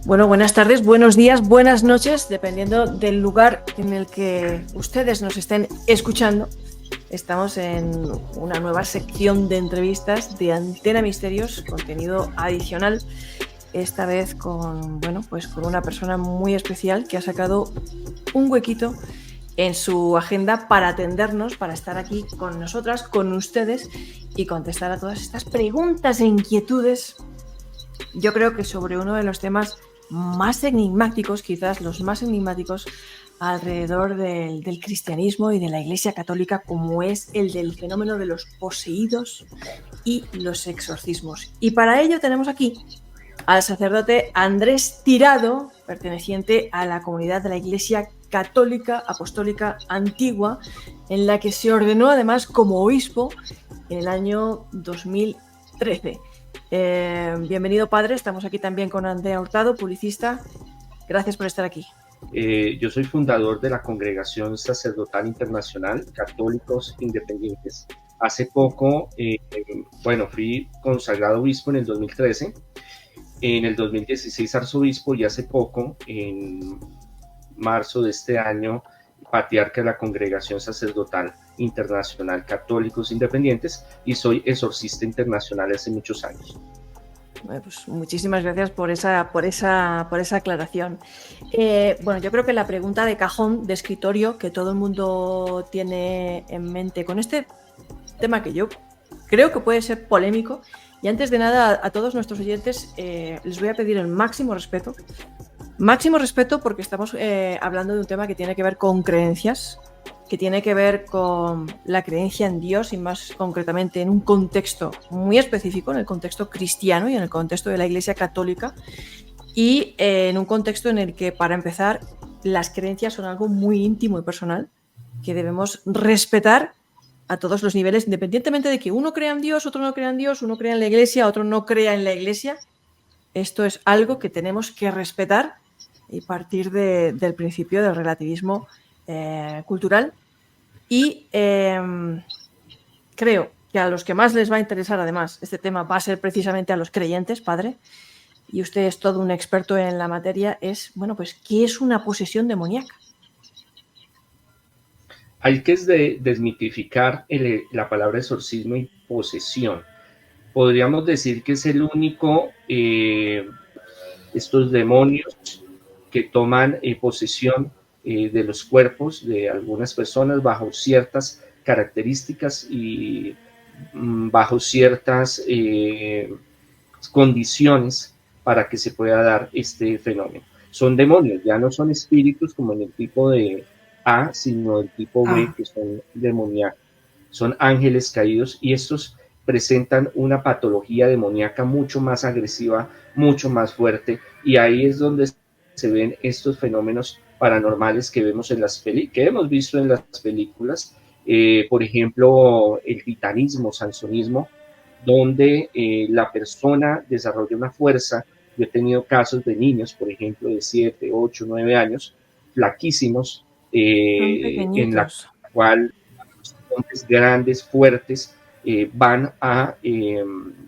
Bueno, buenas tardes, buenos días, buenas noches, dependiendo del lugar en el que ustedes nos estén escuchando. Estamos en una nueva sección de entrevistas de Antena Misterios, contenido adicional, esta vez con una persona muy especial que ha sacado un huequito en su agenda para atendernos, para estar aquí con nosotras, con ustedes y contestar a todas estas preguntas e inquietudes. Yo creo que sobre uno de los temas más enigmáticos, quizás los más enigmáticos alrededor del cristianismo y de la Iglesia Católica, como es el del fenómeno de los poseídos y los exorcismos. Y para ello tenemos aquí al sacerdote Andrés Tirado, perteneciente a la comunidad de la Iglesia Católica Apostólica Antigua, en la que se ordenó además como obispo en el año 2013. Bienvenido, padre. Estamos aquí también con Andrea Hurtado, publicista. Gracias por estar aquí. Yo soy fundador de la Congregación Sacerdotal Internacional Católicos Independientes. Hace poco, fui consagrado obispo en el 2013, en el 2016 arzobispo y hace poco, en marzo de este año, patriarca de la Congregación Sacerdotal Internacional Católicos Independientes, y soy exorcista internacional hace muchos años. Bueno, pues muchísimas gracias por esa aclaración. Yo creo que la pregunta de cajón, de escritorio, que todo el mundo tiene en mente con este tema, que yo creo que puede ser polémico, y antes de nada a todos nuestros oyentes les voy a pedir el máximo respeto porque estamos hablando de un tema que tiene que ver con creencias, que tiene que ver con la creencia en Dios y más concretamente en un contexto muy específico, en el contexto cristiano y en el contexto de la Iglesia Católica, y en un contexto en el que, para empezar, las creencias son algo muy íntimo y personal que debemos respetar a todos los niveles, independientemente de que uno crea en Dios, otro no crea en Dios, uno crea en la Iglesia, otro no crea en la Iglesia. Esto es algo que tenemos que respetar y partir del principio del relativismo cultural. Y creo que a los que más les va a interesar, además, este tema va a ser precisamente a los creyentes, padre, y usted es todo un experto en la materia, ¿qué es una posesión demoníaca? Hay que desmitificar la palabra exorcismo y posesión. Podríamos decir que es el único, estos demonios que toman posesión de los cuerpos de algunas personas bajo ciertas características y bajo ciertas condiciones para que se pueda dar este fenómeno. Son demonios, ya no son espíritus como en el tipo de A, sino el tipo B, que son demoníacos. Son ángeles caídos y estos presentan una patología demoníaca mucho más agresiva, mucho más fuerte, y ahí es donde se ven estos fenómenos paranormales que vemos que hemos visto en las películas, por ejemplo, el gitanismo, sansonismo, donde la persona desarrolla una fuerza. Yo he tenido casos de niños, por ejemplo, de 7, 8, 9 años, flaquísimos, en la cual hombres grandes, fuertes, van a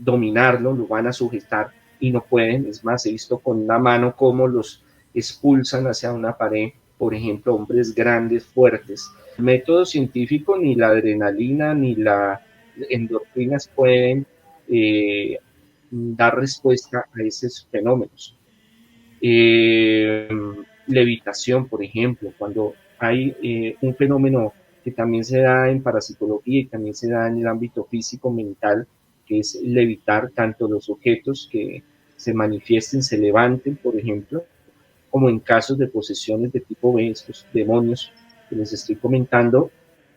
dominarlo, lo van a sujetar y no pueden. Es más, he visto con una mano cómo los expulsan hacia una pared, por ejemplo, hombres grandes, fuertes. El método científico, ni la adrenalina, ni las endorfinas pueden dar respuesta a esos fenómenos. Levitación, por ejemplo, cuando hay un fenómeno que también se da en parapsicología y también se da en el ámbito físico mental, que es levitar tanto los objetos que se manifiesten, se levanten, por ejemplo, como en casos de posesiones de tipo B, estos demonios que les estoy comentando,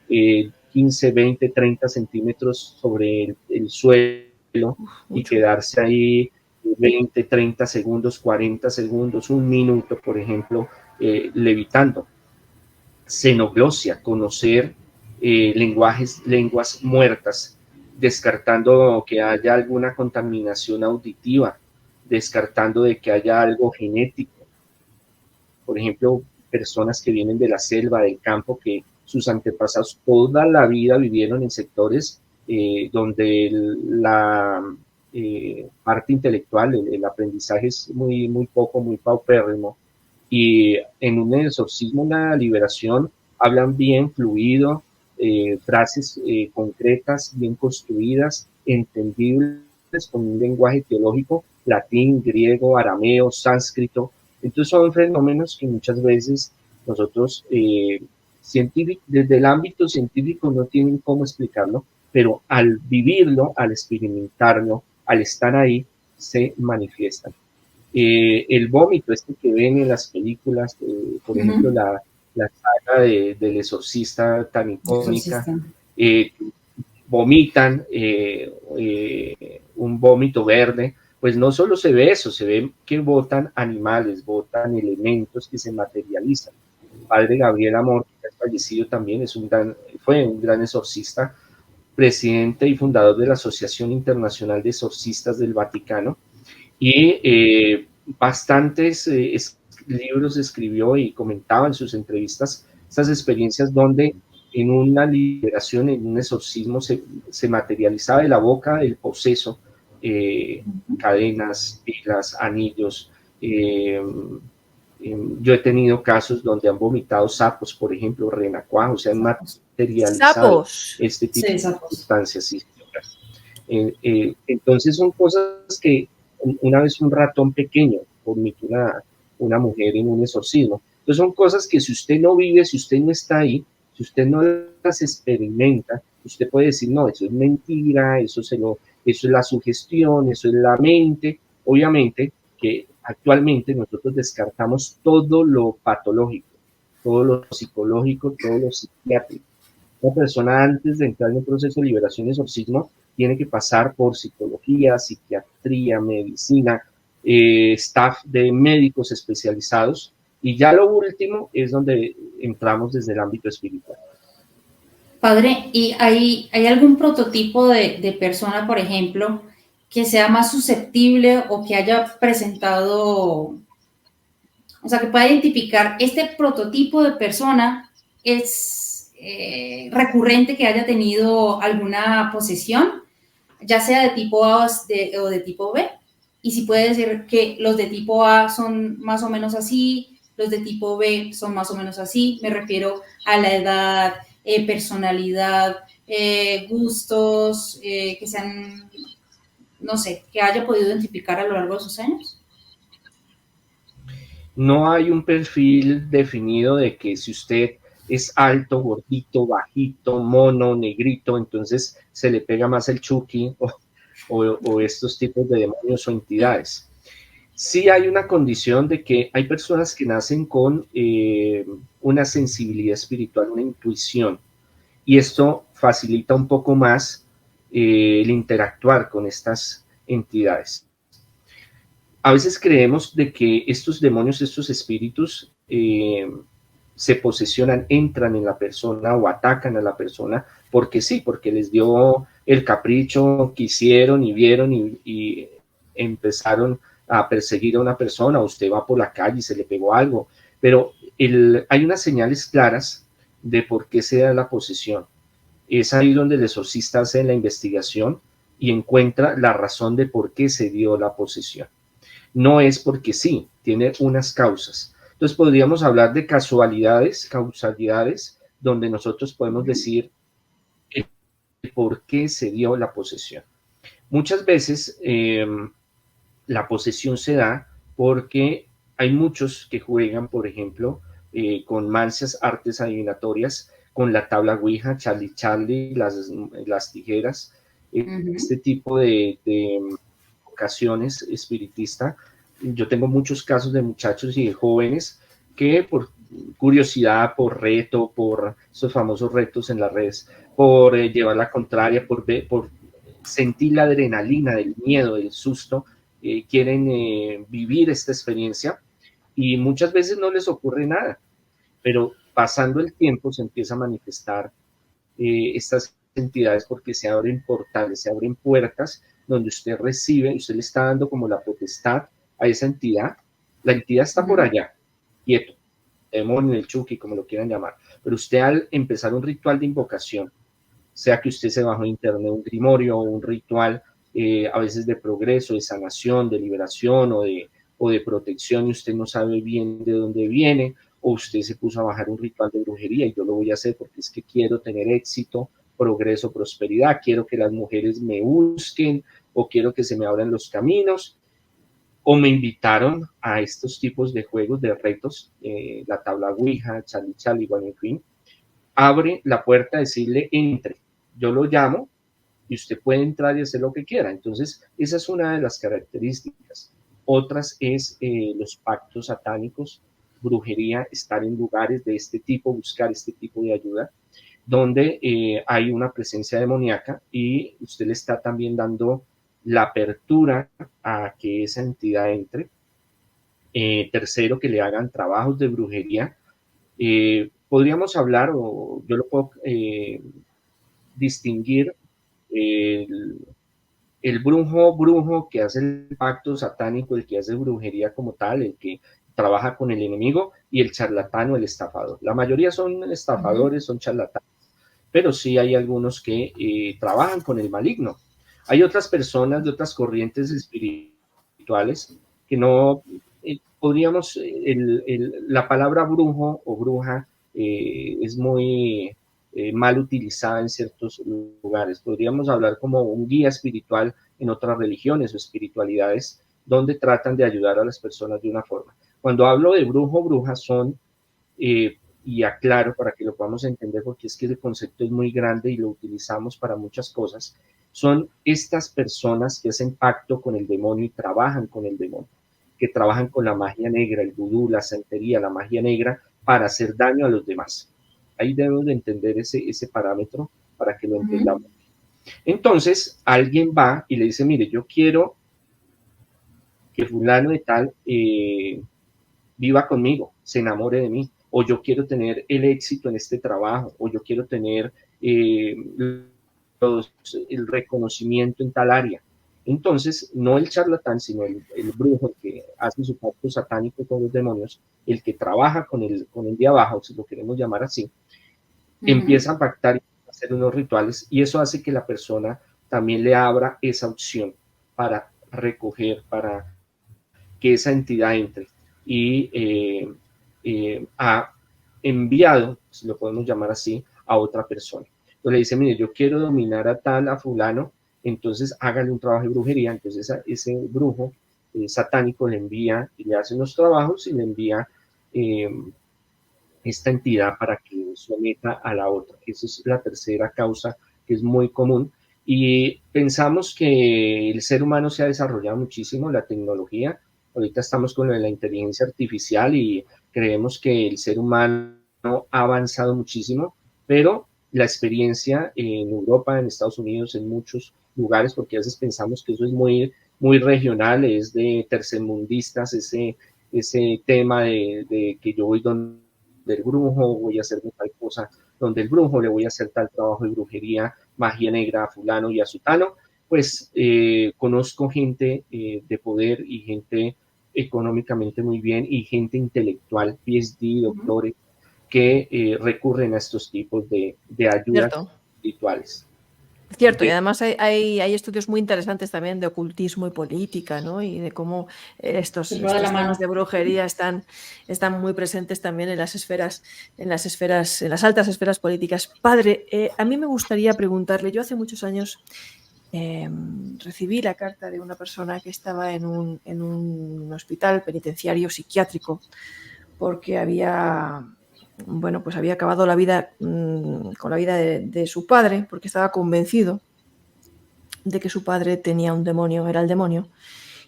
15, 20, 30 centímetros sobre el suelo y quedarse ahí 20, 30 segundos, 40 segundos, un minuto, por ejemplo, levitando. Xenoglosia, conocer lenguas muertas, descartando que haya alguna contaminación auditiva, descartando de que haya algo genético. Por ejemplo, personas que vienen de la selva, del campo, que sus antepasados toda la vida vivieron en sectores donde parte intelectual, el aprendizaje es muy, muy poco, muy paupérrimo, y en un exorcismo, una liberación, hablan bien, fluido, frases concretas, bien construidas, entendibles, con un lenguaje teológico, latín, griego, arameo, sánscrito. Entonces son fenómenos que muchas veces nosotros, desde el ámbito científico, no tienen cómo explicarlo, pero al vivirlo, al experimentarlo, al estar ahí, se manifiestan. El vómito, este que ven en las películas, por ejemplo, la saga del exorcista tan icónica, vomitan un vómito verde, pues no solo se ve eso, se ve que botan animales, botan elementos que se materializan. Padre Gabriel Amor, que ha fallecido también, fue un gran exorcista, presidente y fundador de la Asociación Internacional de Exorcistas del Vaticano, y bastantes libros escribió y comentaba en sus entrevistas estas experiencias donde en una liberación, en un exorcismo, se materializaba de la boca el poseso, cadenas, pilas, anillos. Yo he tenido casos donde han vomitado sapos, por ejemplo, renacuajos, se han materializado este tipo de sustancias. Entonces son cosas que una vez un ratón pequeño vomitó una mujer en un exorcismo. Entonces son cosas que si usted no vive, si usted no está ahí, si usted no las experimenta, usted puede decir, no, eso es mentira, eso es la sugestión, eso es la mente. Obviamente que actualmente nosotros descartamos todo lo patológico, todo lo psicológico, todo lo psiquiátrico. Una persona, antes de entrar en un proceso de liberación y exorcismo, tiene que pasar por psicología, psiquiatría, medicina, staff de médicos especializados, y ya lo último es donde entramos desde el ámbito espiritual. Padre, ¿y hay algún prototipo de persona, por ejemplo, que sea más susceptible o que haya presentado, o sea, que pueda identificar este prototipo de persona es recurrente, que haya tenido alguna posesión, ya sea de tipo A o de tipo B? Y si puede decir que los de tipo A son más o menos así, los de tipo B son más o menos así, me refiero a la edad, personalidad, gustos, que sean, no sé, que haya podido identificar a lo largo de sus años. No hay un perfil definido de que si usted es alto, gordito, bajito, mono, negrito, entonces se le pega más el Chucky o estos tipos de demonios o entidades. Sí hay una condición de que hay personas que nacen con una sensibilidad espiritual, una intuición, y esto facilita un poco más el interactuar con estas entidades. A veces creemos de que estos demonios, estos espíritus, se posesionan, entran en la persona o atacan a la persona porque sí, porque les dio el capricho, quisieron y vieron y empezaron a perseguir a una persona, o usted va por la calle y se le pegó algo, pero hay unas señales claras de por qué se da la posesión. Es ahí donde el exorcista hace la investigación y encuentra la razón de por qué se dio la posesión. No es porque sí, tiene unas causas. Entonces podríamos hablar de causalidades, donde nosotros podemos decir el por qué se dio la posesión. Muchas veces la posesión se da porque hay muchos que juegan, por ejemplo, con mancias, artes adivinatorias, con la tabla Ouija, Charlie, las tijeras, este tipo de ocasiones espiritista. Yo tengo muchos casos de muchachos y de jóvenes que por curiosidad, por reto, por esos famosos retos en las redes, por llevar la contraria, por sentir la adrenalina del miedo, del susto, quieren vivir esta experiencia y muchas veces no les ocurre nada, pero pasando el tiempo se empieza a manifestar estas entidades porque se abren portales, se abren puertas donde usted recibe, usted le está dando como la potestad a esa entidad. La entidad está por allá, quieto, demonio, el Chucky, como lo quieran llamar, pero usted al empezar un ritual de invocación, sea que usted se bajó en internet un grimorio o un ritual a veces de progreso, de sanación, de liberación o de protección, y usted no sabe bien de dónde viene, o usted se puso a bajar un ritual de brujería y yo lo voy a hacer porque es que quiero tener éxito, progreso, prosperidad, quiero que las mujeres me busquen o quiero que se me abran los caminos, o me invitaron a estos tipos de juegos, de retos, la tabla Ouija, Chali, bueno, en fin, abre la puerta a decirle entre, yo lo llamo y usted puede entrar y hacer lo que quiera. Entonces, esa es una de las características. Otras es los pactos satánicos, brujería, estar en lugares de este tipo, buscar este tipo de ayuda, donde hay una presencia demoníaca y usted le está también dando la apertura a que esa entidad entre. Tercero, que le hagan trabajos de brujería. Podríamos hablar, o yo lo puedo distinguir, el brujo que hace el pacto satánico, el que hace brujería como tal, el que trabaja con el enemigo, y el charlatán o el estafador. La mayoría son estafadores, son charlatanes, pero sí hay algunos que trabajan con el maligno. Hay otras personas de otras corrientes espirituales que no podríamos, la palabra brujo o bruja es muy mal utilizada en ciertos lugares. Podríamos hablar como un guía espiritual en otras religiones o espiritualidades donde tratan de ayudar a las personas de una forma. Cuando hablo de brujo o bruja son, y aclaro para que lo podamos entender porque es que el concepto es muy grande y lo utilizamos para muchas cosas, son estas personas que hacen pacto con el demonio y trabajan con el demonio, que trabajan con la magia negra, el vudú, la santería, la magia negra, para hacer daño a los demás. Ahí debemos de entender ese parámetro para que lo entendamos. Entonces, alguien va y le dice, mire, yo quiero que fulano de tal viva conmigo, se enamore de mí, o yo quiero tener el éxito en este trabajo, o yo quiero tener el reconocimiento en tal área. Entonces, no el charlatán, sino el brujo que hace su pacto satánico con los demonios, el que trabaja con el de abajo, si lo queremos llamar así, empieza a pactar y a hacer unos rituales, y eso hace que la persona también le abra esa opción para recoger, para que esa entidad entre. Y ha enviado, si lo podemos llamar así, a otra persona. Entonces le dice, mire, yo quiero dominar a tal, a fulano, entonces hágale un trabajo de brujería. Entonces ese brujo satánico le envía y le hace unos trabajos y le envía esta entidad para que someta a la otra. Esa es la tercera causa que es muy común. Y pensamos que el ser humano se ha desarrollado muchísimo, la tecnología. Ahorita estamos con la inteligencia artificial y creemos que el ser humano ha avanzado muchísimo, pero la experiencia en Europa, en Estados Unidos, en muchos lugares, porque a veces pensamos que eso es muy, muy regional, es de tercermundistas, ese tema de que yo voy donde el brujo, voy a hacer tal cosa donde el brujo, le voy a hacer tal trabajo de brujería, magia negra a fulano y a sutano. Pues conozco gente de poder y gente económicamente muy bien y gente intelectual, PhD, doctores, que recurren a estos tipos de ayudas espirituales. Cierto, y además hay estudios muy interesantes también de ocultismo y política, ¿no? Y de cómo estos temas de brujería están muy presentes también en en las altas esferas políticas. Padre, a mí me gustaría preguntarle, yo hace muchos años recibí la carta de una persona que estaba en un hospital penitenciario psiquiátrico porque había acabado la vida con la vida de su padre, porque estaba convencido de que su padre tenía un demonio, era el demonio,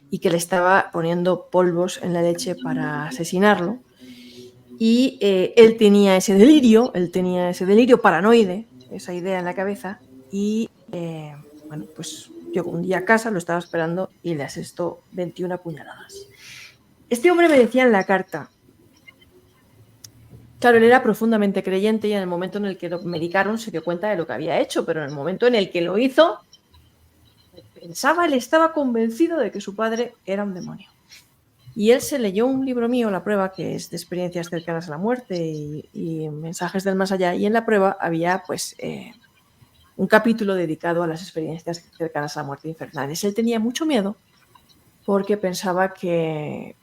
y que le estaba poniendo polvos en la leche para asesinarlo. Y él tenía ese delirio paranoide, esa idea en la cabeza, y pues llegó un día a casa, lo estaba esperando y le asestó 21 puñaladas. Este hombre me decía en la carta, claro, él era profundamente creyente y en el momento en el que lo medicaron se dio cuenta de lo que había hecho, pero en el momento en el que lo hizo, él estaba convencido de que su padre era un demonio. Y él se leyó un libro mío, La Prueba, que es de experiencias cercanas a la muerte y mensajes del más allá, y en la prueba había pues un capítulo dedicado a las experiencias cercanas a la muerte infernales. Él tenía mucho miedo porque pensaba que,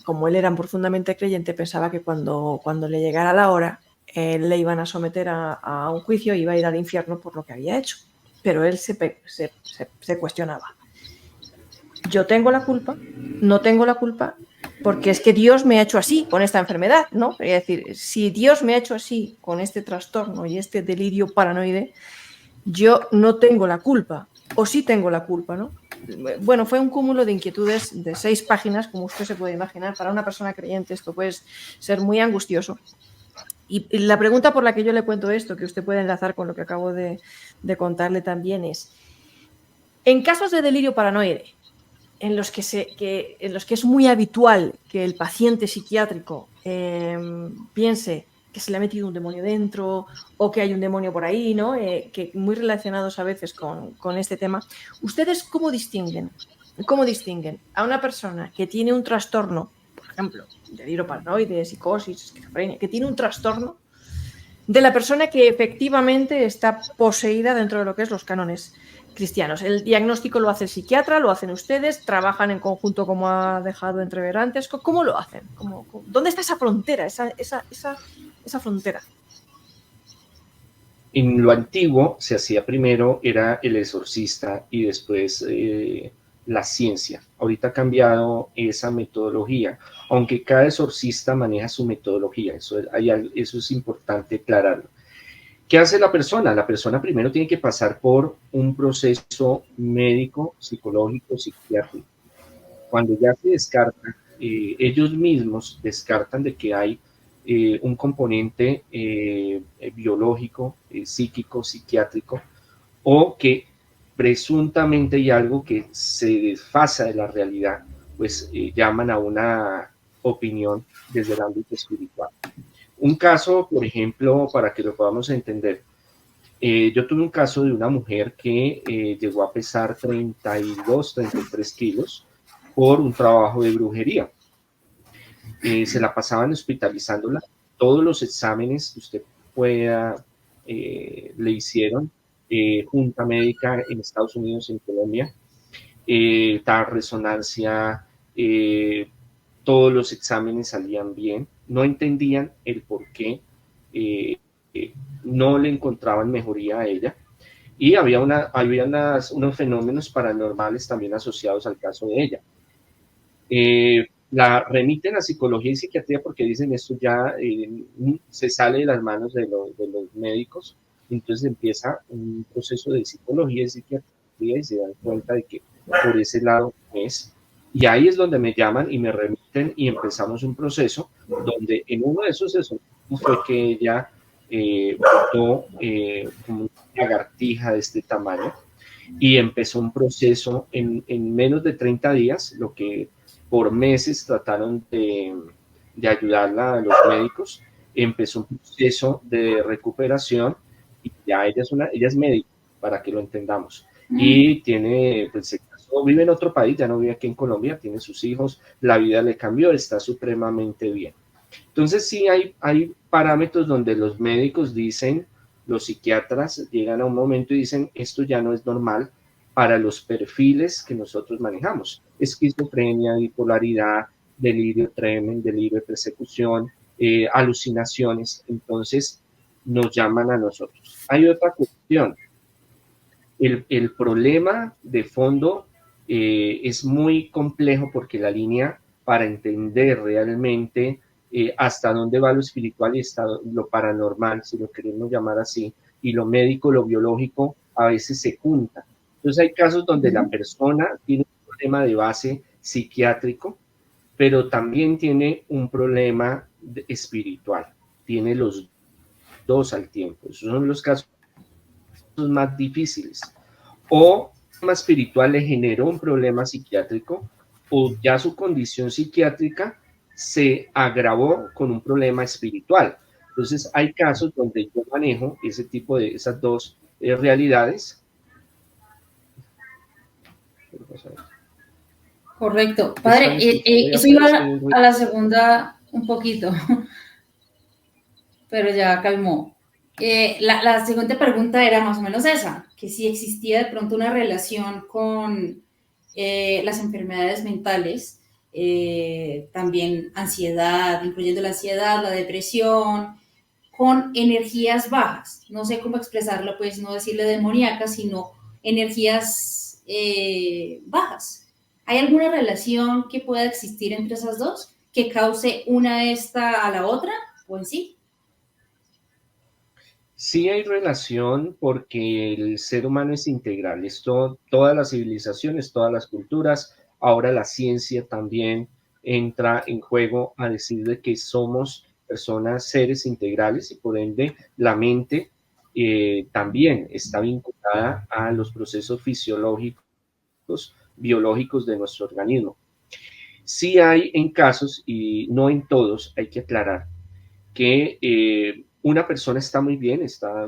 como él era profundamente creyente, pensaba que cuando le llegara la hora, le iban a someter a un juicio y iba a ir al infierno por lo que había hecho. Pero él se cuestionaba. Yo tengo la culpa, no tengo la culpa, porque es que Dios me ha hecho así con esta enfermedad, ¿no? Es decir, si Dios me ha hecho así con este trastorno y este delirio paranoide, yo no tengo la culpa, o sí tengo la culpa, ¿no? Bueno, fue un cúmulo de inquietudes de 6 páginas, como usted se puede imaginar. Para una persona creyente esto puede ser muy angustioso. Y la pregunta por la que yo le cuento esto, que usted puede enlazar con lo que acabo de contarle también, es: en casos de delirio paranoide, en los que es muy habitual que el paciente psiquiátrico piense que se le ha metido un demonio dentro o que hay un demonio por ahí, ¿no? Que muy relacionados a veces con este tema. ¿Ustedes cómo distinguen a una persona que tiene un trastorno, por ejemplo, delirio paranoide, psicosis, esquizofrenia, que tiene un trastorno, de la persona que efectivamente está poseída dentro de lo que es los cánones cristianos? El diagnóstico lo hace el psiquiatra, lo hacen ustedes, trabajan en conjunto, como ha dejado entrever antes. ¿Cómo lo hacen? ¿Dónde está esa frontera, esa frontera? En lo antiguo se hacía primero, era el exorcista y después la ciencia. Ahorita ha cambiado esa metodología, aunque cada exorcista maneja su metodología, eso es importante aclararlo. ¿Qué hace la persona? La persona primero tiene que pasar por un proceso médico, psicológico, psiquiátrico. Cuando ya se descarta, ellos mismos descartan de que hay un componente biológico, psíquico, psiquiátrico, o que presuntamente hay algo que se desfasa de la realidad, pues llaman a una opinión desde el ámbito espiritual. Un caso, por ejemplo, para que lo podamos entender, yo tuve un caso de una mujer que llegó a pesar 32, 33 kilos por un trabajo de brujería. Se la pasaban hospitalizándola. Todos los exámenes que usted pueda le hicieron, junta médica en Estados Unidos, en Colombia, tal resonancia, todos los exámenes salían bien. No entendían el por qué no le encontraban mejoría a ella. Y había unos fenómenos paranormales también asociados al caso de ella. La remiten a psicología y psiquiatría porque dicen esto ya se sale de las manos de los médicos. Entonces empieza un proceso de psicología y psiquiatría y se dan cuenta de que por ese lado es. Y ahí es donde me llaman y me remiten y empezamos un proceso donde en uno de esos fue que ella botó como una lagartija de este tamaño y empezó un proceso en menos de 30 días, lo que por meses trataron de ayudarla a los médicos. Empezó un proceso de recuperación y ya ella es médica, para que lo entendamos. Y tiene, pues se casó, vive en otro país, ya no vive aquí en Colombia, tiene sus hijos, la vida le cambió, está supremamente bien. Entonces sí hay parámetros donde los médicos dicen, los psiquiatras llegan a un momento y dicen, esto ya no es normal para los perfiles que nosotros manejamos. Esquizofrenia, bipolaridad, delirio tremens, delirio de persecución, alucinaciones. Entonces nos llaman a nosotros. Hay otra cuestión. El problema de fondo es muy complejo porque la línea para entender realmente hasta dónde va lo espiritual y hasta lo paranormal, si lo queremos llamar así, y lo médico, lo biológico, a veces se juntan. Entonces hay casos donde la persona tiene un problema de base psiquiátrico, pero también tiene un problema espiritual. Tiene los dos al tiempo. Esos son los casos más difíciles. O el problema espiritual le generó un problema psiquiátrico, o ya su condición psiquiátrica se agravó con un problema espiritual. Entonces hay casos donde yo manejo ese tipo de esas dos realidades. Correcto. Padre, eso iba a la segunda un poquito, pero ya calmó. La siguiente pregunta era más o menos esa, que si existía de pronto una relación con las enfermedades mentales, también ansiedad, incluyendo la ansiedad, la depresión, con energías bajas. No sé cómo expresarlo, pues no decirle demoníacas, sino energías bajas. ¿Hay alguna relación que pueda existir entre esas dos que cause una esta a la otra o en sí? Sí hay relación porque el ser humano es integral, todas las civilizaciones, todas las culturas, ahora la ciencia también entra en juego a decir de que somos personas, seres integrales y por ende la mente también está vinculada a los procesos fisiológicos, biológicos de nuestro organismo. Sí hay en casos, y no en todos, hay que aclarar, que una persona está muy bien,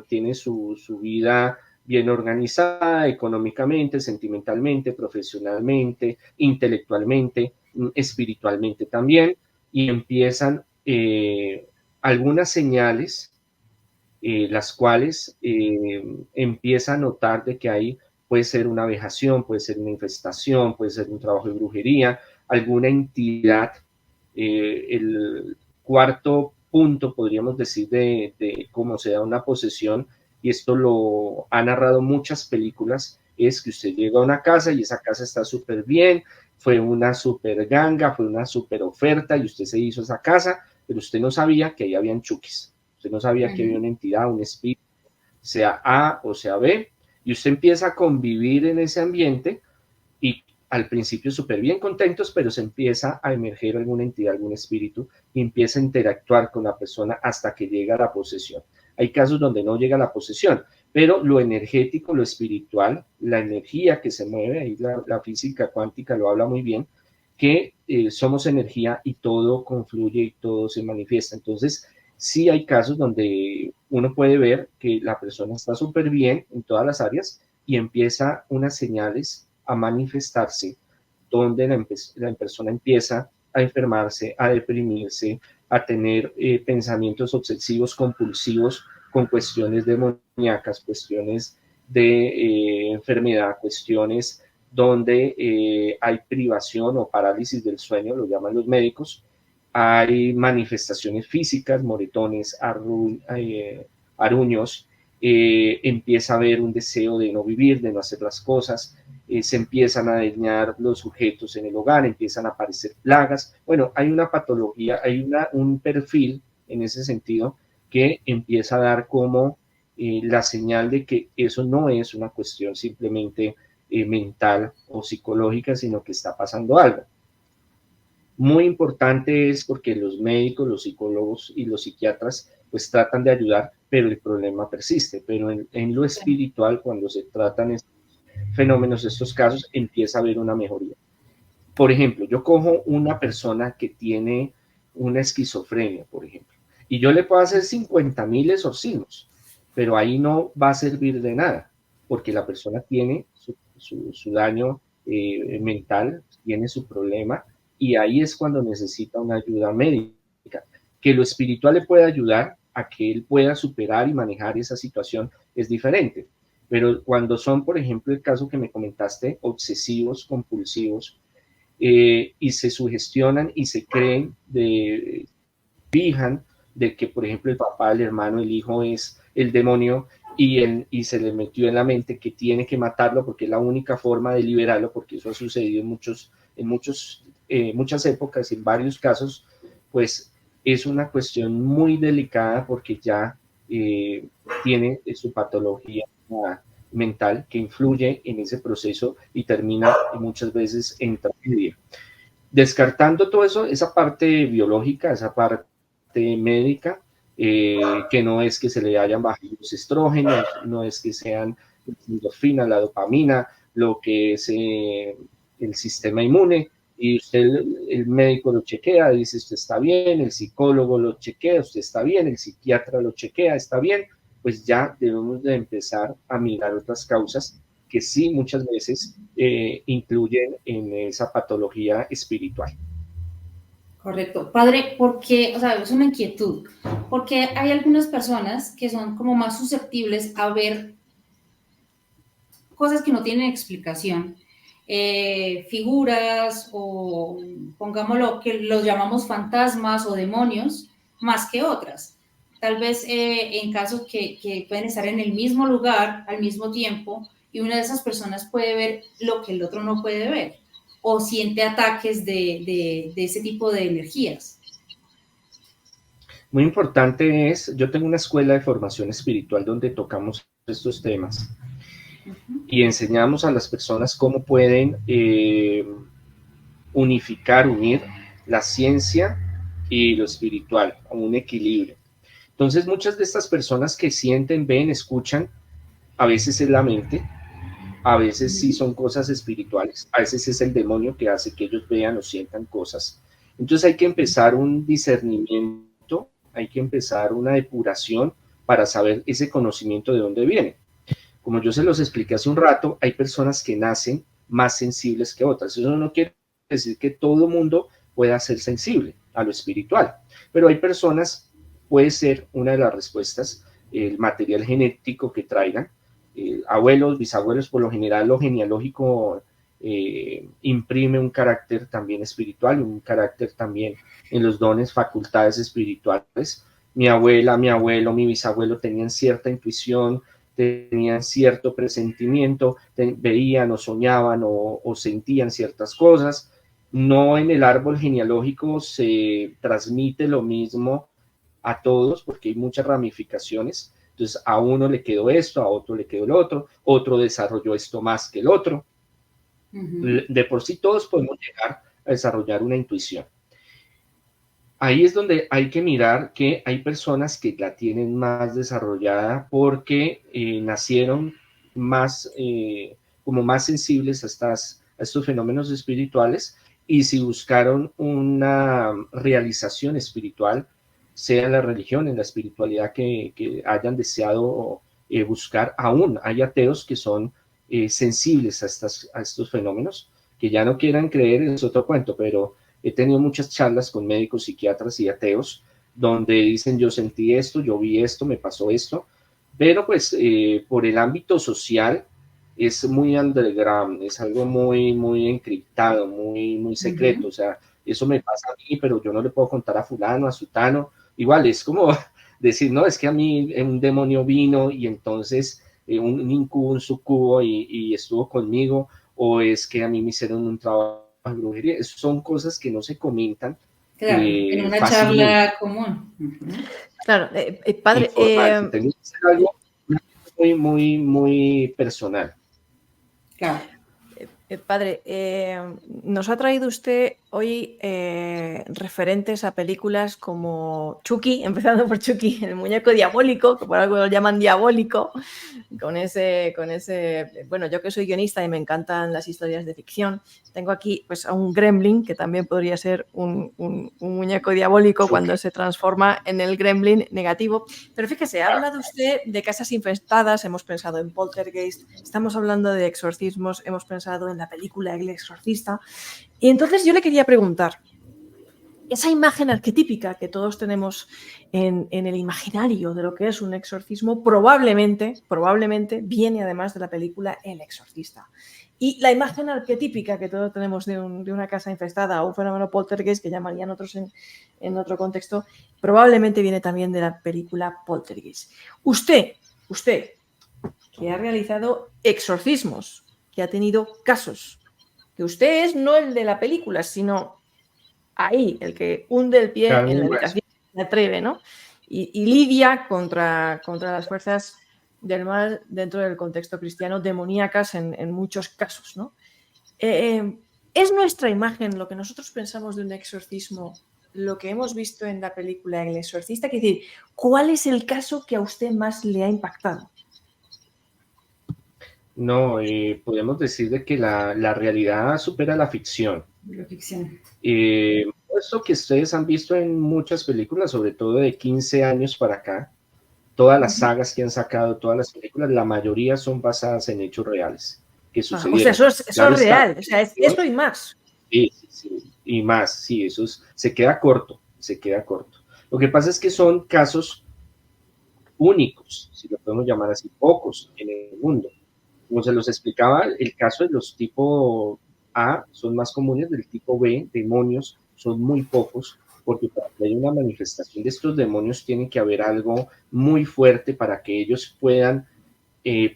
tiene su vida bien organizada económicamente, sentimentalmente, profesionalmente, intelectualmente, espiritualmente también, y empiezan algunas señales, las cuales empieza a notar de que ahí puede ser una vejación, puede ser una infestación, puede ser un trabajo de brujería, alguna entidad. El cuarto punto, podríamos decir, de cómo se da una posesión, y esto lo ha narrado muchas películas, es que usted llega a una casa y esa casa está súper bien, fue una súper ganga, fue una súper oferta y usted se hizo esa casa, pero usted no sabía que ahí habían chukis. Usted no sabía que había una entidad, un espíritu, sea A o sea B, y usted empieza a convivir en ese ambiente y al principio súper bien contentos, pero se empieza a emerger alguna entidad, algún espíritu, y empieza a interactuar con la persona hasta que llega a la posesión. Hay casos donde no llega a la posesión, pero lo energético, lo espiritual, la energía que se mueve, ahí la física cuántica lo habla muy bien, que somos energía y todo confluye y todo se manifiesta. Entonces, sí hay casos donde uno puede ver que la persona está súper bien en todas las áreas y empieza unas señales a manifestarse donde la persona empieza a enfermarse, a deprimirse, a tener pensamientos obsesivos, compulsivos con cuestiones demoníacas, cuestiones de enfermedad, cuestiones donde hay privación o parálisis del sueño, lo llaman los médicos, hay manifestaciones físicas, moretones, aruños, empieza a haber un deseo de no vivir, de no hacer las cosas, se empiezan a dañar los sujetos en el hogar, empiezan a aparecer plagas. Bueno, hay una patología, hay un perfil en ese sentido que empieza a dar como la señal de que eso no es una cuestión simplemente mental o psicológica, sino que está pasando algo. Muy importante es porque los médicos, los psicólogos y los psiquiatras pues tratan de ayudar, pero el problema persiste. Pero en lo espiritual, cuando se tratan estos fenómenos, estos casos, empieza a haber una mejoría. Por ejemplo, yo cojo una persona que tiene una esquizofrenia, por ejemplo, y yo le puedo hacer 50,000 exorcismos, pero ahí no va a servir de nada, porque la persona tiene su daño mental, tiene su problema, y ahí es cuando necesita una ayuda médica. Que lo espiritual le pueda ayudar a que él pueda superar y manejar esa situación es diferente. Pero cuando son, por ejemplo, el caso que me comentaste, obsesivos, compulsivos, y se sugestionan y se creen, fijan de que, por ejemplo, el papá, el hermano, el hijo es el demonio y se le metió en la mente que tiene que matarlo porque es la única forma de liberarlo, porque eso ha sucedido muchas épocas, en varios casos, pues es una cuestión muy delicada porque ya tiene su patología mental que influye en ese proceso y termina muchas veces en tragedia. Descartando todo eso, esa parte biológica, esa parte médica, que no es que se le hayan bajado los estrógenos, no es que sean la endorfina, la dopamina, lo que es el sistema inmune, y usted, el médico lo chequea, dice usted está bien, el psicólogo lo chequea, usted está bien, el psiquiatra lo chequea, está bien, pues ya debemos de empezar a mirar otras causas que sí muchas veces incluyen en esa patología espiritual. Correcto. Padre, porque, o sea, es una inquietud. porque hay algunas personas que son como más susceptibles a ver cosas que no tienen explicación, figuras o pongámoslo que los llamamos fantasmas o demonios, más que otras. Tal vez en casos que pueden estar en el mismo lugar al mismo tiempo y una de esas personas puede ver lo que el otro no puede ver o siente ataques de ese tipo de energías. Muy importante es, yo tengo una escuela de formación espiritual donde tocamos estos temas y enseñamos a las personas cómo pueden unir la ciencia y lo espiritual a un equilibrio. Entonces, muchas de estas personas que sienten, ven, escuchan, a veces es la mente, a veces sí son cosas espirituales, a veces es el demonio que hace que ellos vean o sientan cosas. Entonces hay que empezar un discernimiento, hay que empezar una depuración para saber ese conocimiento de dónde viene. Como yo se los expliqué hace un rato, hay personas que nacen más sensibles que otras. Eso no quiere decir que todo mundo pueda ser sensible a lo espiritual, pero hay personas, puede ser una de las respuestas, el material genético que traigan, abuelos, bisabuelos, por lo general lo genealógico imprime un carácter también espiritual, un carácter también en los dones, facultades espirituales. Mi abuela, mi abuelo, mi bisabuelo tenían cierta intuición, tenían cierto presentimiento, veían o soñaban o sentían ciertas cosas. No en el árbol genealógico se transmite lo mismo a todos porque hay muchas ramificaciones. Entonces a uno le quedó esto, a otro le quedó el otro desarrolló esto más que el otro. De por sí todos podemos llegar a desarrollar una intuición. Ahí es donde hay que mirar que hay personas que la tienen más desarrollada porque nacieron más, como más sensibles a estos fenómenos espirituales, y si buscaron una realización espiritual, sea en la religión, en la espiritualidad que hayan deseado buscar, aún hay ateos que son sensibles a estos fenómenos, que ya no quieran creer, es otro cuento, pero he tenido muchas charlas con médicos, psiquiatras y ateos, donde dicen yo sentí esto, yo vi esto, me pasó esto, pero pues por el ámbito social es muy underground, es algo muy, muy encriptado, muy, muy secreto, o sea, eso me pasa a mí, pero yo no le puedo contar a fulano, a sutano. Igual es como decir, no, es que a mí un demonio vino y entonces un incubo, un sucubo y estuvo conmigo, o es que a mí me hicieron un trabajo de brujería. Son cosas que no se comentan. Claro, en una charla común. Claro, padre. Tengo que hacer algo muy, muy, muy personal. Claro. Padre, nos ha traído usted hoy referentes a películas como Chucky, empezando por Chucky, el muñeco diabólico, que por algo lo llaman diabólico, con ese, bueno, yo que soy guionista y me encantan las historias de ficción, tengo aquí pues a un gremlin, que también podría ser un muñeco diabólico Chucky, cuando se transforma en el gremlin negativo. Pero fíjese, ha hablado usted de casas infestadas, hemos pensado en Poltergeist, estamos hablando de exorcismos, hemos pensado en la película El Exorcista. Y entonces yo le quería preguntar, esa imagen arquetípica que todos tenemos en el imaginario de lo que es un exorcismo probablemente viene además de la película El Exorcista. Y la imagen arquetípica que todos tenemos de una casa infestada o un fenómeno poltergeist, que llamarían otros en otro contexto, probablemente viene también de la película Poltergeist. Usted, que ha realizado exorcismos, que ha tenido casos, que usted es no el de la película, sino ahí, el que hunde el pie en la habitación, se atreve, ¿no? Y lidia contra las fuerzas del mal dentro del contexto cristiano, demoníacas en muchos casos, ¿no? ¿Es nuestra imagen lo que nosotros pensamos de un exorcismo, lo que hemos visto en la película El Exorcista? Es decir, ¿cuál es el caso que a usted más le ha impactado? No, podemos decir de que la realidad supera la ficción. La ficción. Esto que ustedes han visto en muchas películas, sobre todo de 15 años para acá, todas las sagas que han sacado, todas las películas, la mayoría son basadas en hechos reales que sucedieron. O sea, eso es real, o sea, es esto y más. Sí, y más, sí, se queda corto, Lo que pasa es que son casos únicos, si lo podemos llamar así, pocos en el mundo. Como se los explicaba, el caso de los tipo A son más comunes, del tipo B, demonios, son muy pocos, porque para que haya una manifestación de estos demonios tiene que haber algo muy fuerte para que ellos puedan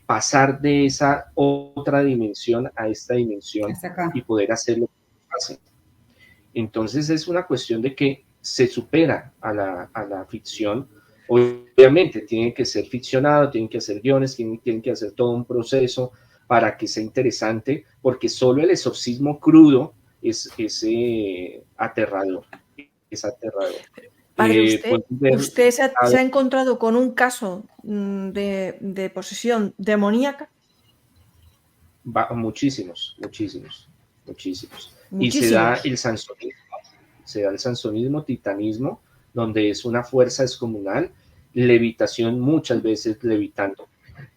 pasar de esa otra dimensión a esta dimensión y poder hacer lo que hacen. Entonces es una cuestión de que se supera a la ficción. Obviamente tiene que ser ficcionado, tienen que hacer guiones, tienen que hacer todo un proceso para que sea interesante, porque solo el exorcismo crudo es aterrador. Es aterrador. Padre, ¿usted se ha encontrado con un caso de posesión demoníaca? Muchísimos. Y se da el sansonismo, titanismo, donde es una fuerza descomunal, levitación, muchas veces levitando,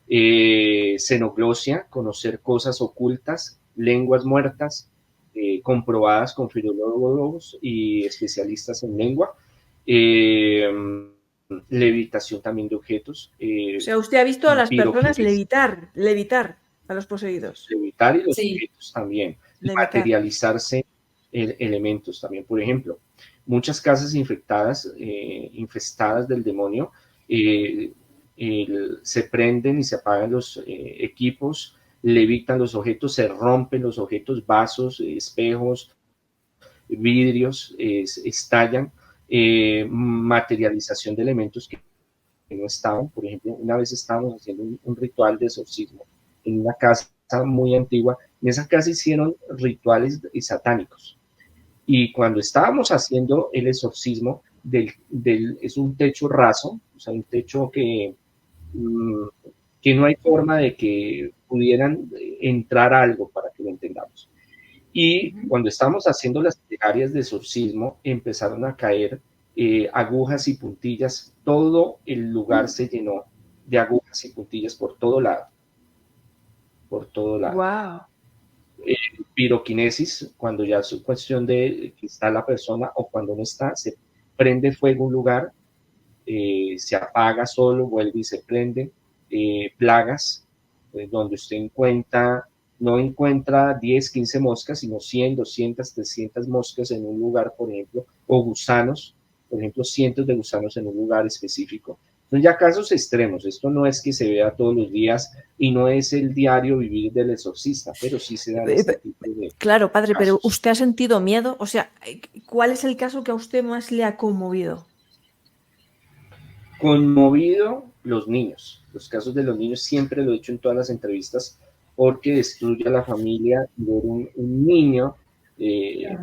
xenoglosia, conocer cosas ocultas, lenguas muertas, comprobadas con filólogos y especialistas en lengua, levitación también de objetos. O sea, usted ha visto a las personas levitar a los poseídos. Levitar y los objetos también, materializarse elementos también. Por ejemplo, muchas casas infestadas del demonio, se prenden y se apagan los equipos, levitan los objetos, se rompen los objetos, vasos, espejos, vidrios, estallan, materialización de elementos que no estaban. Por ejemplo, una vez estábamos haciendo un ritual de exorcismo en una casa muy antigua. En esa casa hicieron rituales satánicos. Y cuando estábamos haciendo el exorcismo, es un techo raso, o sea, un techo que no hay forma de que pudieran entrar algo, para que lo entendamos. Y cuando estábamos haciendo las plegarias de exorcismo, empezaron a caer agujas y puntillas. Todo el lugar se llenó de agujas y puntillas por todo lado. Wow. Piroquinesis, cuando ya es cuestión de que está la persona o cuando no está, se prende fuego un lugar, se apaga solo, vuelve y se prende. Plagas, donde usted no encuentra 10, 15 moscas, sino 100, 200, 300 moscas en un lugar, por ejemplo, o gusanos, por ejemplo, cientos de gusanos en un lugar específico. Son ya casos extremos. Esto no es que se vea todos los días y no es el diario vivir del exorcista, pero sí se dan este tipo de Claro, padre, casos. pero ¿usted ha sentido miedo? O sea, ¿cuál es el caso que a usted más le ha conmovido? Conmovido los niños. Los casos de los niños siempre lo he hecho en todas las entrevistas, porque destruye a la familia ver un niño que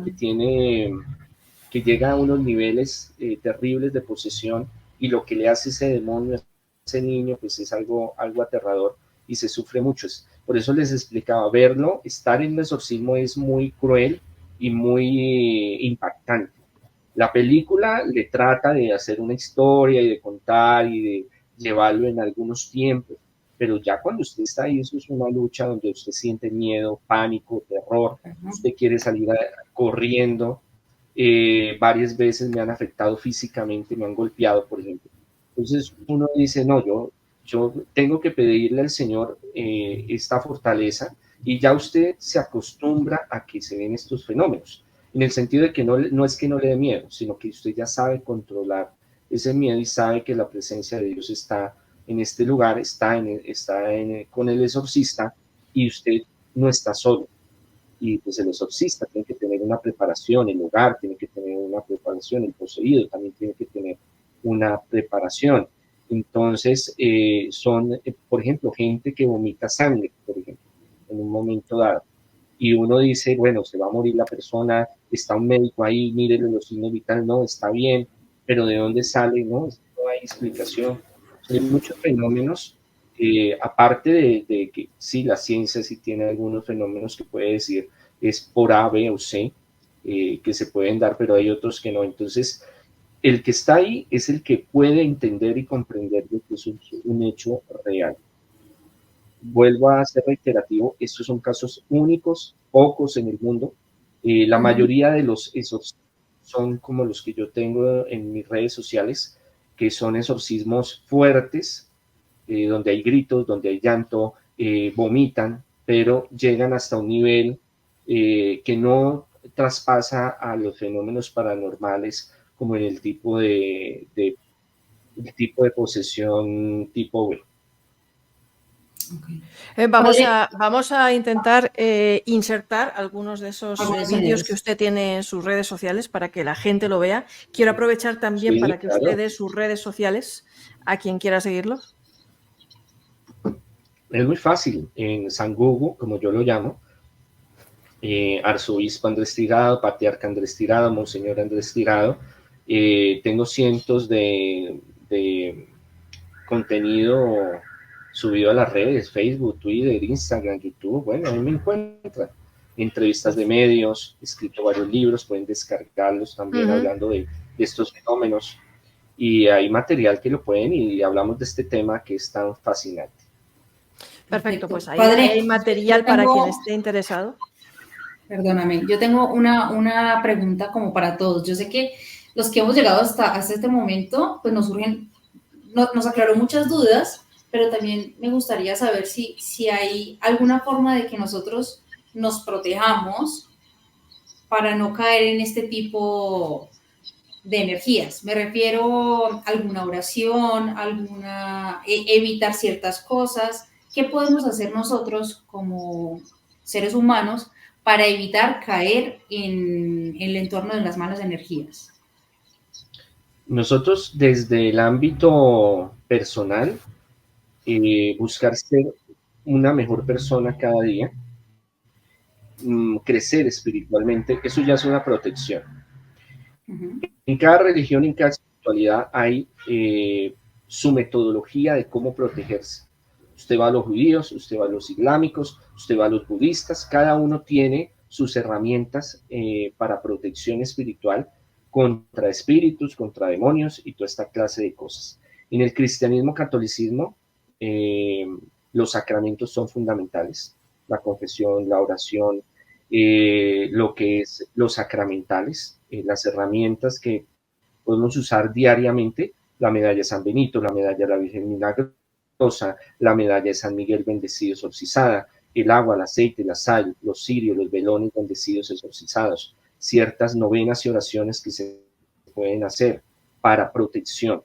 llega a unos niveles terribles de posesión, y lo que le hace ese demonio a ese niño pues es algo aterrador y se sufre mucho. Por eso les explicaba, verlo, estar en un exorcismo es muy cruel y muy impactante. La película le trata de hacer una historia y de contar y de llevarlo en algunos tiempos, pero ya cuando usted está ahí, eso es una lucha donde usted siente miedo, pánico, terror, usted quiere salir corriendo. Varias veces me han afectado físicamente, me han golpeado, por ejemplo. Entonces uno dice, no, yo tengo que pedirle al Señor esta fortaleza, y ya usted se acostumbra a que se den estos fenómenos, en el sentido de que no es que no le dé miedo, sino que usted ya sabe controlar ese miedo y sabe que la presencia de Dios está en este lugar, con el exorcista, y usted no está solo. Y pues el exorcista tiene que tener una preparación, el hogar tiene que tener una preparación, el poseído también tiene que tener una preparación. Entonces, por ejemplo, gente que vomita sangre, por ejemplo, en un momento dado. Y uno dice, bueno, se va a morir la persona, está un médico ahí, mírele los signos vitales, no, está bien, pero ¿de dónde sale? No hay explicación. Hay muchos fenómenos, aparte de que sí, la ciencia sí tiene algunos fenómenos que puede decir es por A, B o C, que se pueden dar, pero hay otros que no. Entonces, el que está ahí es el que puede entender y comprender que es un hecho real. Vuelvo a ser reiterativo, estos son casos únicos, pocos en el mundo. La mayoría de los exorcismos son como los que yo tengo en mis redes sociales, que son exorcismos fuertes, donde hay gritos, donde hay llanto, vomitan, pero llegan hasta un nivel que no traspasa a los fenómenos paranormales, como en el tipo el tipo de posesión tipo B. Okay. Vamos a intentar insertar algunos de esos vídeos que usted tiene en sus redes sociales para que la gente lo vea. Quiero aprovechar también para que usted dé sus redes sociales a quien quiera seguirlo. Es muy fácil, en San Google, como yo lo llamo, Arzobispo Andrés Tirado, Patriarca Andrés Tirado, Monseñor Andrés Tirado. Tengo cientos de contenido subido a las redes, Facebook, Twitter, Instagram, YouTube. Bueno, ahí me encuentran. Entrevistas de medios, he escrito varios libros, pueden descargarlos también hablando de estos fenómenos. Y hay material que lo pueden, y hablamos de este tema que es tan fascinante. Perfecto, pues ahí hay material para quien esté interesado. Perdóname, yo tengo una pregunta como para todos. Yo sé que los que hemos llegado hasta este momento, pues nos aclaró muchas dudas, pero también me gustaría saber si hay alguna forma de que nosotros nos protejamos para no caer en este tipo de energías. Me refiero a alguna oración, evitar ciertas cosas. ¿Qué podemos hacer nosotros como seres humanos para evitar caer en el entorno de las malas energías? Nosotros desde el ámbito personal, buscar ser una mejor persona cada día, crecer espiritualmente, eso ya es una protección. En cada religión, en cada espiritualidad hay su metodología de cómo protegerse. Usted va a los judíos, usted va a los islámicos, usted va a los budistas, cada uno tiene sus herramientas para protección espiritual contra espíritus, contra demonios y toda esta clase de cosas. En el cristianismo, catolicismo, los sacramentos son fundamentales, la confesión, la oración, lo que es los sacramentales, las herramientas que podemos usar diariamente, la medalla de San Benito, la medalla de la Virgen Milagrosa, la medalla de San Miguel bendecido, exorcizada, el agua, el aceite, la sal, los cirios, los velones bendecidos, exorcizados, ciertas novenas y oraciones que se pueden hacer para protección,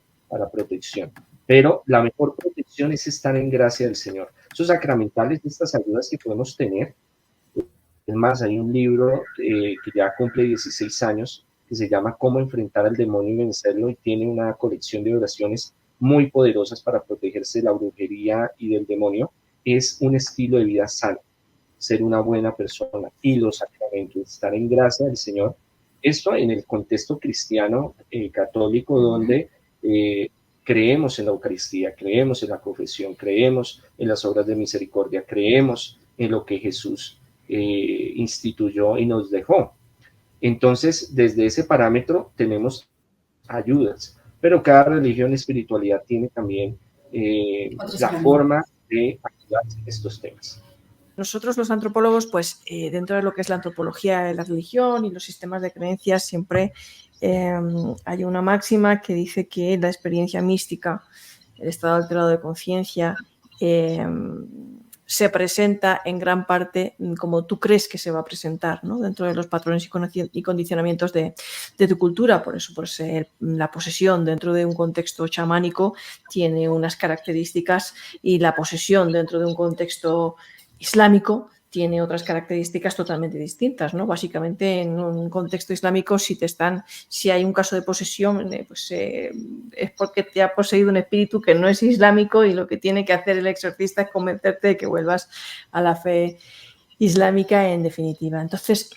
Pero la mejor protección es estar en gracia del Señor. Esos sacramentales, estas ayudas que podemos tener. Es más, hay un libro que ya cumple 16 años que se llama Cómo enfrentar al demonio y vencerlo, y tiene una colección de oraciones muy poderosas para protegerse de la brujería y del demonio. Es un estilo de vida sano, ser una buena persona, y los sacramentos, estar en gracia del Señor. Esto en el contexto cristiano católico, donde creemos en la Eucaristía, creemos en la confesión, creemos en las obras de misericordia, creemos en lo que Jesús instituyó y nos dejó. Entonces, desde ese parámetro tenemos ayudas, pero cada religión y espiritualidad tiene también la forma de ayudar en estos temas. Nosotros los antropólogos, pues dentro de lo que es la antropología de la religión y los sistemas de creencias, siempre hay una máxima que dice que la experiencia mística, el estado alterado de conciencia, se presenta en gran parte como tú crees que se va a presentar, ¿no? Dentro de los patrones y condicionamientos de tu cultura. Por eso, pues, la posesión dentro de un contexto chamánico tiene unas características, y la posesión dentro de un contexto islámico tiene otras características totalmente distintas, ¿no? Básicamente, en un contexto islámico, si hay un caso de posesión, es porque te ha poseído un espíritu que no es islámico, y lo que tiene que hacer el exorcista es convencerte de que vuelvas a la fe islámica, en definitiva. Entonces,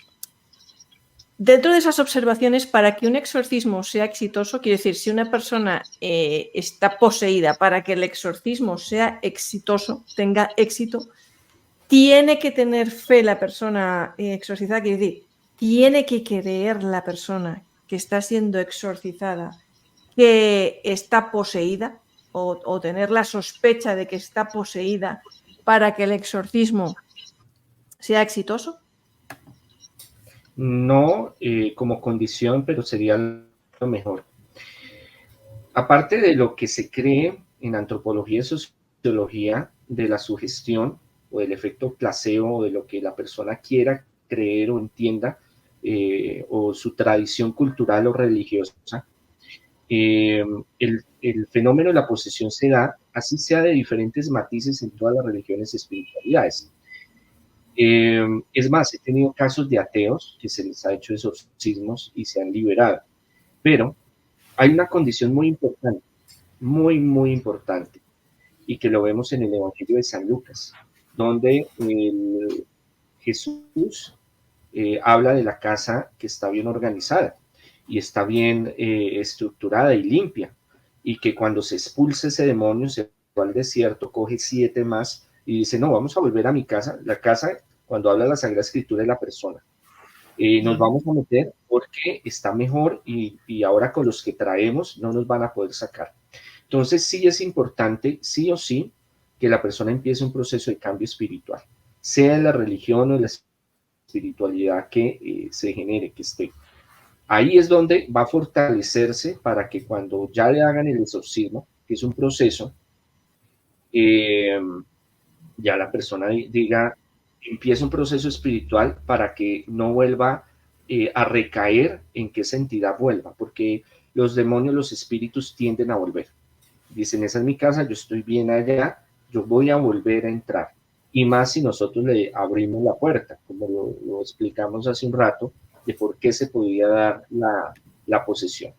dentro de esas observaciones, para que un exorcismo sea exitoso, quiere decir, si una persona está poseída, para que el exorcismo sea exitoso, tenga éxito, tiene que tener fe la persona exorcizada, quiere decir, tiene que creer la persona que está siendo exorcizada que está poseída, o tener la sospecha de que está poseída para que el exorcismo sea exitoso. no como condición, pero sería lo mejor. Aparte de lo que se cree en antropología y sociología de la sugestión o del efecto placebo o de lo que la persona quiera creer o entienda, o su tradición cultural o religiosa, el fenómeno de la posesión se da, así sea de diferentes matices en todas las religiones y espiritualidades. Es más, he tenido casos de ateos que se les ha hecho exorcismos y se han liberado, pero hay una condición muy importante, muy, muy importante, y que lo vemos en el Evangelio de San Lucas, donde Jesús habla de la casa que está bien organizada y está bien estructurada y limpia, y que cuando se expulsa ese demonio se va al desierto, coge 7 más y dice, no, vamos a volver a mi casa. La casa, cuando habla la Sagrada Escritura, es la persona. Nos vamos a meter porque está mejor y ahora con los que traemos no nos van a poder sacar. Entonces sí es importante, sí o sí, que la persona empiece un proceso de cambio espiritual, sea en la religión o en la espiritualidad que se genere, que esté. Ahí es donde va a fortalecerse para que cuando ya le hagan el exorcismo, que es un proceso, eh, ya la persona diga, empieza un proceso espiritual para que no vuelva a recaer en que esa entidad vuelva, porque los demonios, los espíritus tienden a volver. Dicen, esa es mi casa, yo estoy bien allá, yo voy a volver a entrar. Y más si nosotros le abrimos la puerta, como lo explicamos hace un rato, de por qué se podía dar la posesión.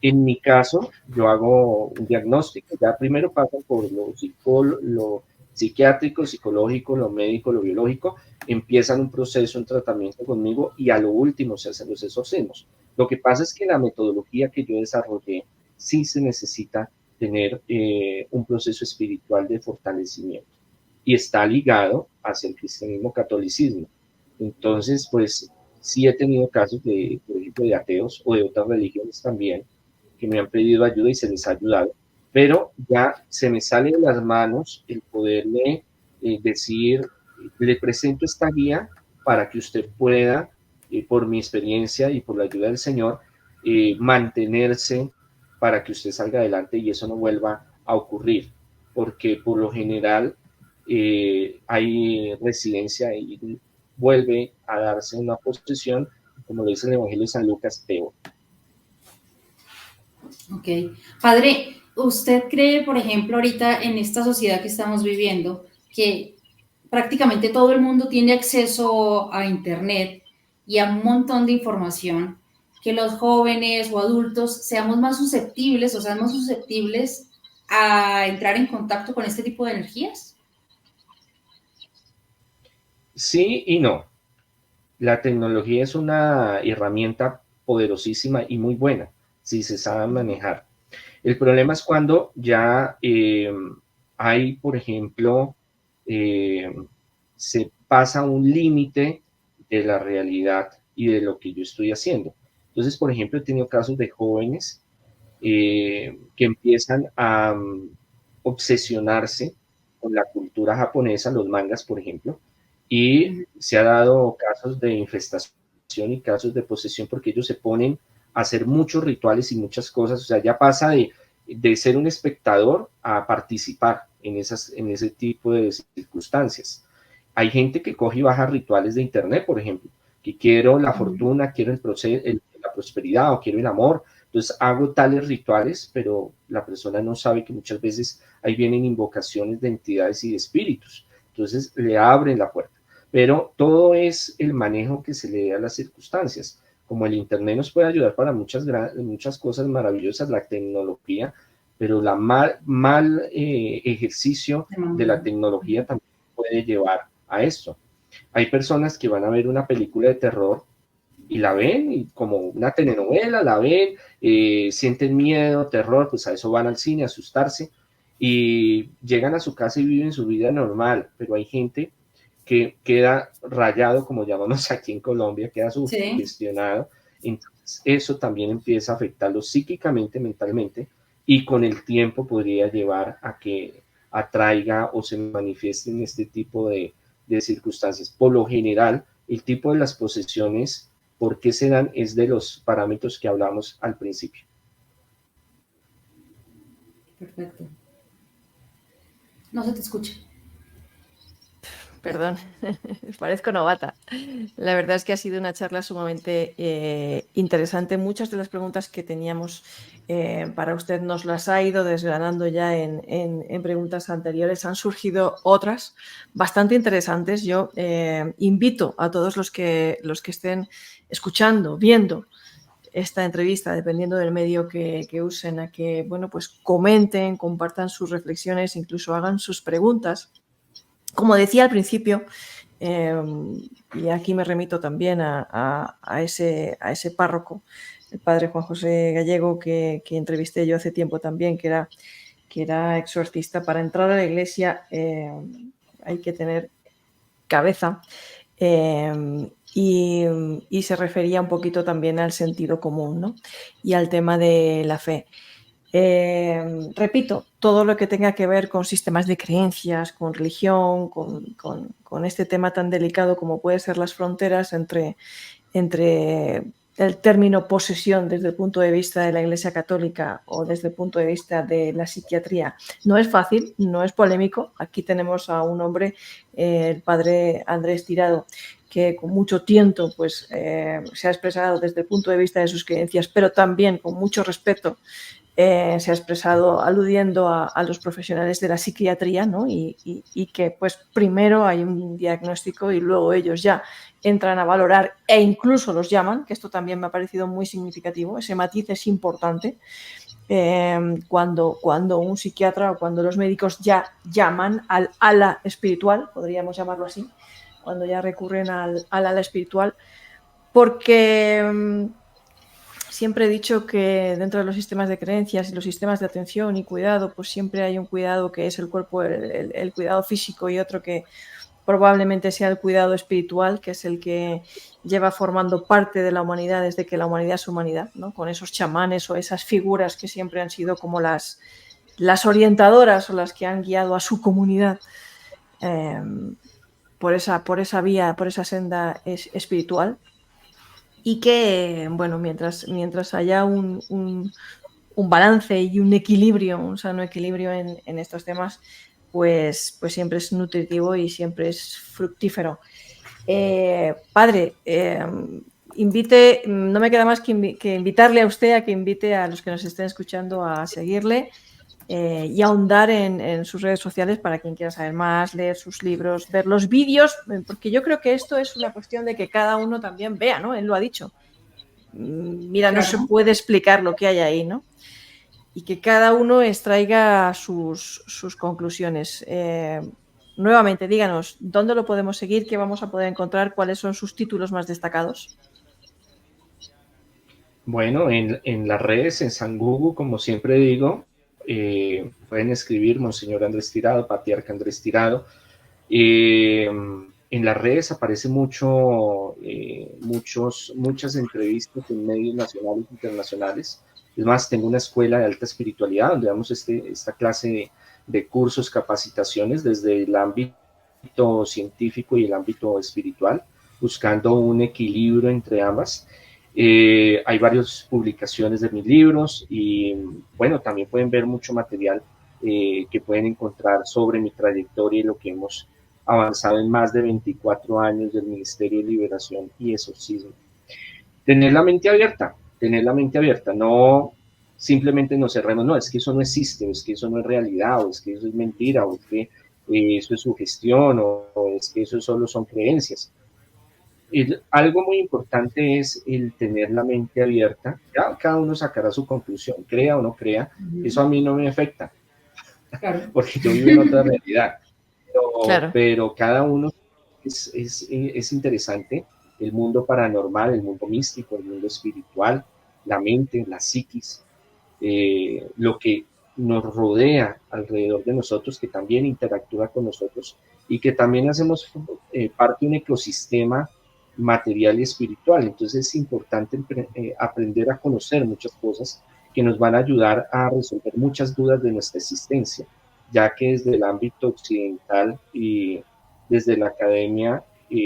En mi caso, yo hago un diagnóstico, ya primero pasan por lo psiquiátrico, psicológico, lo médico, lo biológico, empiezan un proceso, un tratamiento conmigo y a lo último se hacen los exorcismos. Lo que pasa es que la metodología que yo desarrollé sí se necesita tener un proceso espiritual de fortalecimiento y está ligado hacia el cristianismo catolicismo. Entonces, pues sí he tenido casos de, por ejemplo, de ateos o de otras religiones también que me han pedido ayuda y se les ha ayudado, pero ya se me sale de las manos el poderle decir, le presento esta guía para que usted pueda, por mi experiencia y por la ayuda del Señor, mantenerse para que usted salga adelante y eso no vuelva a ocurrir, porque por lo general hay residencia y vuelve a darse una posesión, como lo dice el Evangelio de San Lucas, peor. Ok. Padre, ¿usted cree, por ejemplo, ahorita en esta sociedad que estamos viviendo, que prácticamente todo el mundo tiene acceso a Internet y a un montón de información, que los jóvenes o adultos seamos más susceptibles o seamos susceptibles a entrar en contacto con este tipo de energías? Sí y no. La tecnología es una herramienta poderosísima y muy buena si se sabe manejar. El problema es cuando ya hay, por ejemplo, eh, se pasa un límite de la realidad y de lo que yo estoy haciendo. Entonces, por ejemplo, he tenido casos de jóvenes que empiezan a obsesionarse con la cultura japonesa, los mangas, por ejemplo, y se ha dado casos de infestación y casos de posesión porque ellos se ponen a hacer muchos rituales y muchas cosas, o sea, ya pasa de ser un espectador a participar en ese tipo de circunstancias. Hay gente que coge y baja rituales de internet, por ejemplo, que quiero la fortuna, quiero la prosperidad o quiero el amor, entonces hago tales rituales, pero la persona no sabe que muchas veces ahí vienen invocaciones de entidades y de espíritus, entonces le abren la puerta. Pero todo es el manejo que se le dé a las circunstancias. Como el Internet nos puede ayudar para muchas cosas maravillosas, la tecnología, pero la mal ejercicio de la tecnología también puede llevar a esto. Hay personas que van a ver una película de terror y la ven y como una telenovela, la ven, sienten miedo, terror, pues a eso van al cine a asustarse y llegan a su casa y viven su vida normal, pero hay gente que queda rayado, como llamamos aquí en Colombia, queda Sí. sugestionado, entonces eso también empieza a afectarlo psíquicamente, mentalmente, y con el tiempo podría llevar a que atraiga o se manifieste en este tipo de circunstancias. Por lo general, el tipo de las posesiones por qué se dan es de los parámetros que hablamos al principio. Perfecto. No se te escucha. Perdón, parezco novata. La verdad es que ha sido una charla sumamente interesante. Muchas de las preguntas que teníamos para usted nos las ha ido desgranando ya en preguntas anteriores. Han surgido otras bastante interesantes. Yo invito a todos los que estén escuchando, viendo esta entrevista, dependiendo del medio que usen, a que bueno, pues comenten, compartan sus reflexiones, incluso hagan sus preguntas. Como decía al principio, y aquí me remito también a ese párroco, el padre Juan José Gallego, que entrevisté yo hace tiempo también, que era exorcista. Para entrar a la iglesia hay que tener cabeza, y se refería un poquito también al sentido común, ¿no? Y al tema de la fe. Repito, todo lo que tenga que ver con sistemas de creencias, con religión, con este tema tan delicado como puede ser las fronteras entre el término posesión desde el punto de vista de la Iglesia Católica o desde el punto de vista de la psiquiatría. No es fácil, no es polémico. Aquí tenemos a un hombre, el padre Andrés Tirado, que con mucho tiento pues, se ha expresado desde el punto de vista de sus creencias, pero también con mucho respeto se ha expresado aludiendo a los profesionales de la psiquiatría, ¿no? Y que pues primero hay un diagnóstico y luego ellos ya entran a valorar e incluso los llaman, que esto también me ha parecido muy significativo, ese matiz es importante. Cuando un psiquiatra o cuando los médicos ya llaman al ala espiritual, podríamos llamarlo así, cuando ya recurren al ala espiritual, porque siempre he dicho que dentro de los sistemas de creencias y los sistemas de atención y cuidado, pues siempre hay un cuidado que es el cuerpo, el cuidado físico, y otro que probablemente sea el cuidado espiritual, que es el que lleva formando parte de la humanidad desde que la humanidad es humanidad, ¿no? Con esos chamanes o esas figuras que siempre han sido como las orientadoras o las que han guiado a su comunidad por esa vía, por esa senda espiritual. Y que, bueno, mientras haya un balance y un equilibrio, un sano equilibrio en estos temas, pues siempre es nutritivo y siempre es fructífero. Padre, no me queda más que invitarle a usted a que invite a los que nos estén escuchando a seguirle y ahondar en sus redes sociales para quien quiera saber más, leer sus libros, ver los vídeos, porque yo creo que esto es una cuestión de que cada uno también vea, ¿no? Él lo ha dicho. Mira, claro, no se puede explicar lo que hay ahí, ¿no? Y que cada uno extraiga sus conclusiones. Nuevamente, díganos, ¿dónde lo podemos seguir? ¿Qué vamos a poder encontrar? ¿Cuáles son sus títulos más destacados? Bueno, en las redes, en San Google, como siempre digo, pueden escribir Monseñor Andrés Tirado, Patriarca Andrés Tirado. En las redes aparece muchas entrevistas en medios nacionales e internacionales. Es más, tengo una escuela de alta espiritualidad donde damos esta clase de cursos, capacitaciones desde el ámbito científico y el ámbito espiritual, buscando un equilibrio entre ambas. Hay varias publicaciones de mis libros y bueno, también pueden ver mucho material que pueden encontrar sobre mi trayectoria y lo que hemos avanzado en más de 24 años del Ministerio de Liberación y Exorcismo. Tener la mente abierta, no simplemente nos cerremos, no, es que eso no existe, o es que eso no es realidad, o es que eso es mentira, o es que eso es sugestión, o es que eso solo son creencias. Algo muy importante es el tener la mente abierta. Ya cada uno sacará su conclusión, crea o no crea. Eso a mí no me afecta, claro, porque yo vivo en otra realidad. Claro. Pero cada uno es interesante. El mundo paranormal, el mundo místico, el mundo espiritual, la mente, la psiquis, lo que nos rodea alrededor de nosotros, que también interactúa con nosotros y que también hacemos parte de un ecosistema material y espiritual. Entonces es importante aprender a conocer muchas cosas que nos van a ayudar a resolver muchas dudas de nuestra existencia, ya que desde el ámbito occidental y desde la academia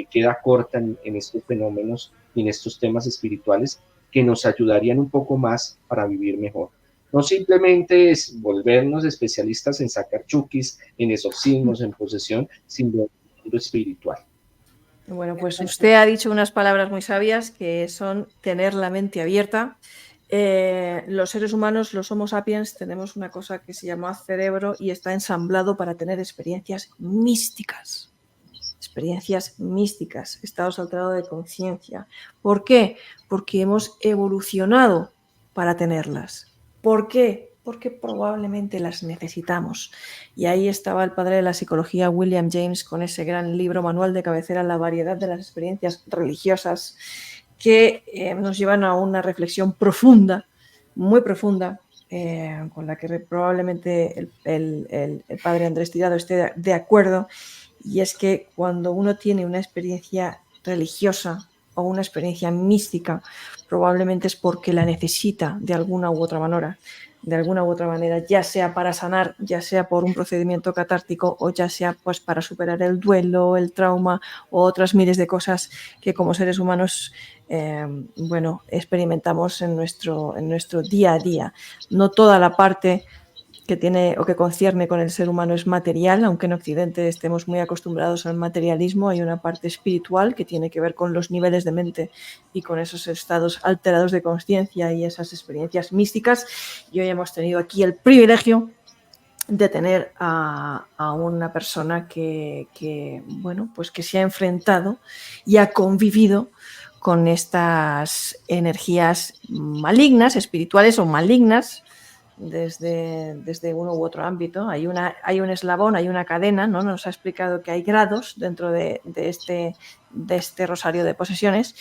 queda corta en estos fenómenos en estos temas espirituales que nos ayudarían un poco más para vivir mejor. No simplemente es volvernos especialistas en sacar chukis, en exorcismos, en posesión, sino en el mundo espiritual. Bueno, pues usted ha dicho unas palabras muy sabias que son tener la mente abierta. Los seres humanos, los Homo sapiens, tenemos una cosa que se llama cerebro y está ensamblado para tener experiencias místicas. Experiencias místicas, estados alterados de conciencia. ¿Por qué? Porque hemos evolucionado para tenerlas. ¿Por qué? Porque probablemente las necesitamos. Y ahí estaba el padre de la psicología, William James, con ese gran libro manual de cabecera, La variedad de las experiencias religiosas, que nos llevan a una reflexión profunda, muy profunda, con la que probablemente el padre Andrés Tirado esté de acuerdo, y es que cuando uno tiene una experiencia religiosa o una experiencia mística, probablemente es porque la necesita de alguna u otra manera, ya sea para sanar, ya sea por un procedimiento catártico o ya sea pues para superar el duelo, el trauma o otras miles de cosas que como seres humanos experimentamos en nuestro día a día. No toda la parte que tiene o que concierne con el ser humano es material, aunque en Occidente estemos muy acostumbrados al materialismo, hay una parte espiritual que tiene que ver con los niveles de mente y con esos estados alterados de conciencia y esas experiencias místicas. Y hoy hemos tenido aquí el privilegio de tener a una persona que se ha enfrentado y ha convivido con estas energías malignas, espirituales o malignas, desde uno u otro ámbito. Hay un eslabón, hay una cadena, ¿no? Nos ha explicado que hay grados dentro de este rosario de posesiones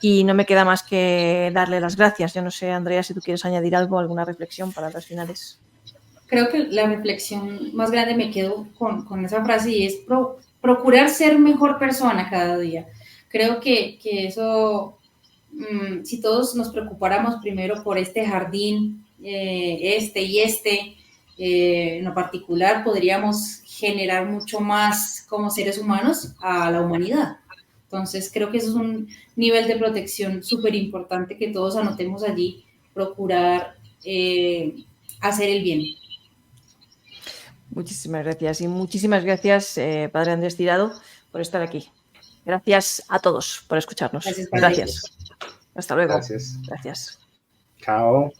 y no me queda más que darle las gracias. Yo no sé, Andrea, si tú quieres añadir algo, alguna reflexión para las finales. Creo que la reflexión más grande me quedo con esa frase y es procurar ser mejor persona cada día. Creo que eso, si todos nos preocupáramos primero por este jardín, en lo particular, podríamos generar mucho más como seres humanos a la humanidad. Entonces, creo que eso es un nivel de protección súper importante que todos anotemos allí, procurar hacer el bien. Muchísimas gracias y muchísimas gracias, padre Andrés Tirado, por estar aquí. Gracias a todos por escucharnos. Gracias, padre. Gracias. Hasta luego. Gracias. Gracias. Chao.